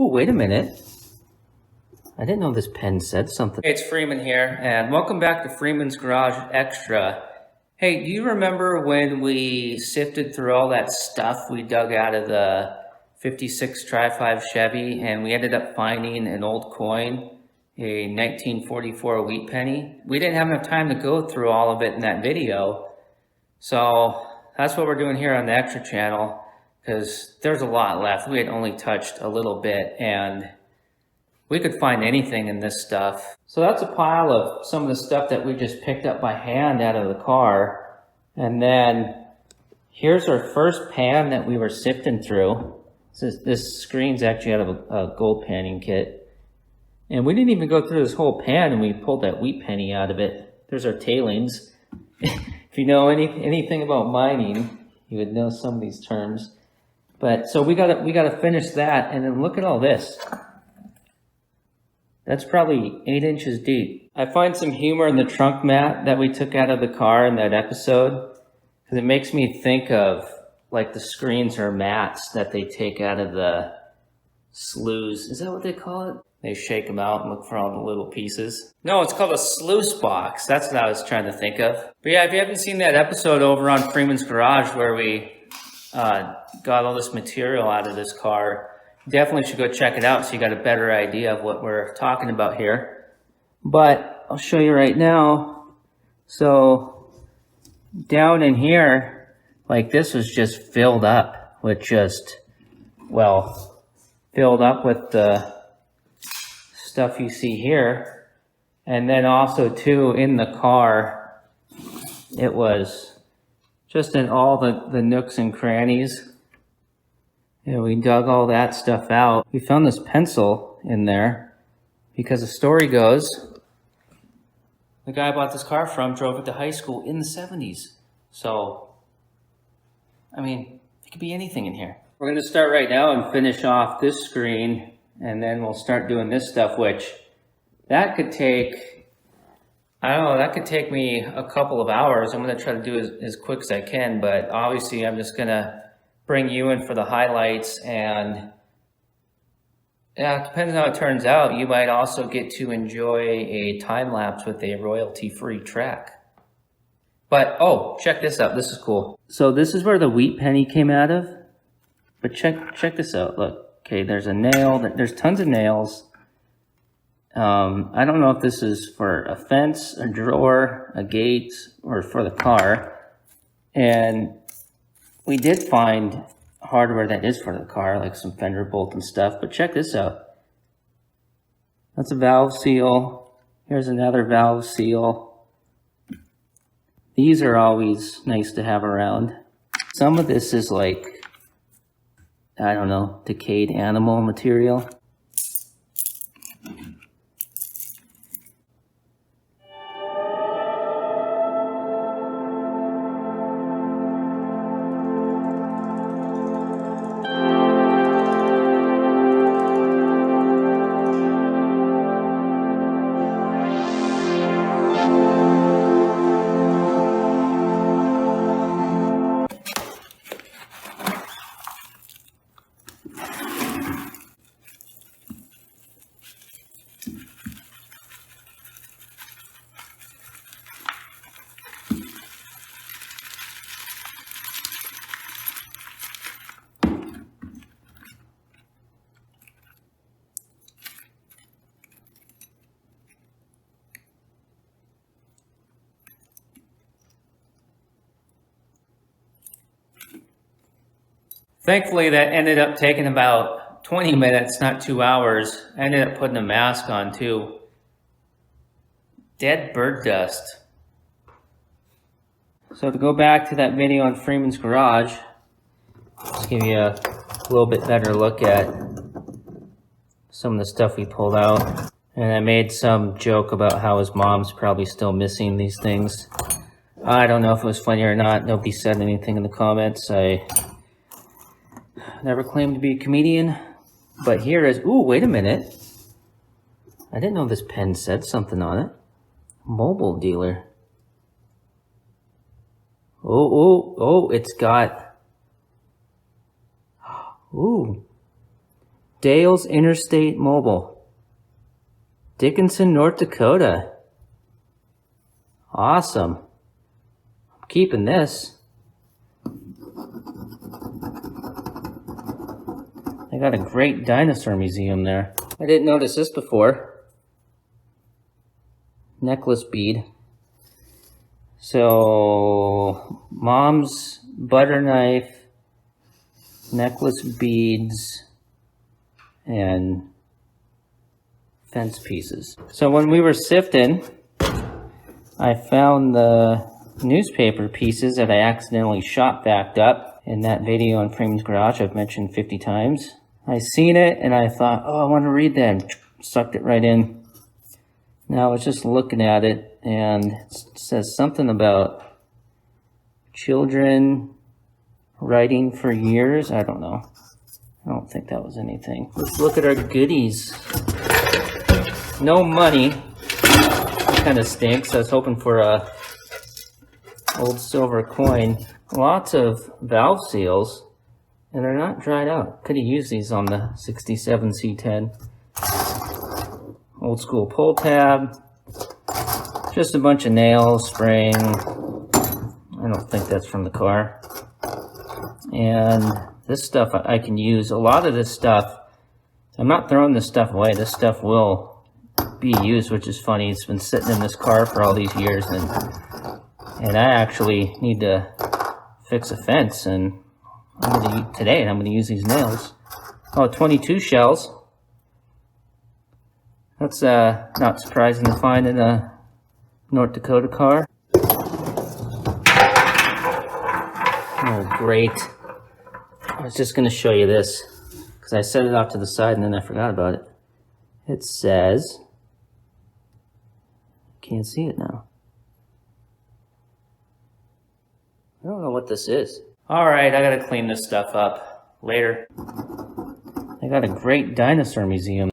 Oh, wait a minute. I didn't know this pen said something. Hey, it's Freeman here, and welcome back to Freeman's Garage Extra. Hey, do you remember when we sifted through all that stuff we dug out of the 56 Tri Five Chevy, and we ended up finding an old coin, a 1944 wheat penny? We didn't have enough time to go through all of it in that video, so that's what we're doing here on the Extra channel, because there's a lot left. We had only touched a little bit, and we could find anything in this stuff. So that's a pile of some of the stuff that we just picked up by hand out of the car. And then here's our first pan that we were sifting through. This screen's actually out of a gold panning kit. And we didn't even go through this whole pan, and we pulled that wheat penny out of it. There's our tailings. If you know anything about mining, you would know some of these terms. But so we gotta finish that, and then look at all this. That's probably 8 inches deep. I find some humor in the trunk mat that we took out of the car in that episode, because it makes me think of like the screens or mats that they take out of the sloughs. Is that what they call it? They shake them out and look for all the little pieces. No, it's called a sluice box. That's what I was trying to think of. But yeah, if you haven't seen that episode over on Freeman's Garage where we got all this material out of this car, definitely should go check it out so you got a better idea of what we're talking about here. But I'll show you right now. So down in here, like this was just filled up with filled up with the stuff you see here. And then also too, in the car, it was just in all the nooks and crannies. Yeah, we dug all that stuff out. We found this pencil in there because the story goes, the guy I bought this car from drove it to high school in the 70s. So, I mean, it could be anything in here. We're gonna start right now and finish off this screen, and then we'll start doing this stuff, which that could take, I don't know, that could take me a couple of hours. I'm gonna try to do it as quick as I can, but obviously I'm just gonna bring you in for the highlights, and yeah, it depends on how it turns out. You might also get to enjoy a time lapse with a royalty-free track. But oh, check this out. This is cool. So this is where the wheat penny came out of. But check this out. Look, okay, there's a nail. There's tons of nails. I don't know if this is for a fence, a drawer, a gate, or for the car. And we did find hardware that is for the car, like some fender bolt and stuff, but check this out. That's a valve seal. Here's another valve seal. These are always nice to have around. Some of this is like, I don't know, decayed animal material. Thankfully, that ended up taking about 20 minutes, not 2 hours. I ended up putting a mask on too. Dead bird dust. So to go back to that video on Freeman's Garage, just give you a little bit better look at some of the stuff we pulled out. And I made some joke about how his mom's probably still missing these things. I don't know if it was funny or not. Nobody said anything in the comments. I never claimed to be a comedian. But here is, ooh, wait a minute. I didn't know this pen said something on it. Mobile dealer. Oh, it's got, ooh, Dale's Interstate Mobile. Dickinson, North Dakota. Awesome. I'm keeping this. They got a great dinosaur museum there. I didn't notice this before. Necklace bead. So, mom's butter knife, necklace beads, and fence pieces. So when we were sifting, I found the newspaper pieces that I accidentally shot backed up in that video in Freeman's Garage I've mentioned 50 times. I seen it and I thought, oh, I want to read that. Sucked it right in. Now I was just looking at it and it says something about children writing for years. I don't know. I don't think that was anything. Let's look at our goodies. No money. That kind of stinks. I was hoping for a old silver coin. Lots of valve seals, and they're not dried out. Could have used these on the 67 C10. Old school pull tab. Just a bunch of nails, spring. I don't think that's from the car. And this stuff I can use. A lot of this stuff, I'm not throwing this stuff away. This stuff will be used, which is funny. It's been sitting in this car for all these years, and I actually need to fix a fence, and I'm going to use these nails. Oh, 22 shells. That's not surprising to find in a North Dakota car. Oh, great. I was just going to show you this because I set it off to the side and then I forgot about it. It says, can't see it now. I don't know what this is. All right, I got to clean this stuff up. Later. They got a great dinosaur museum.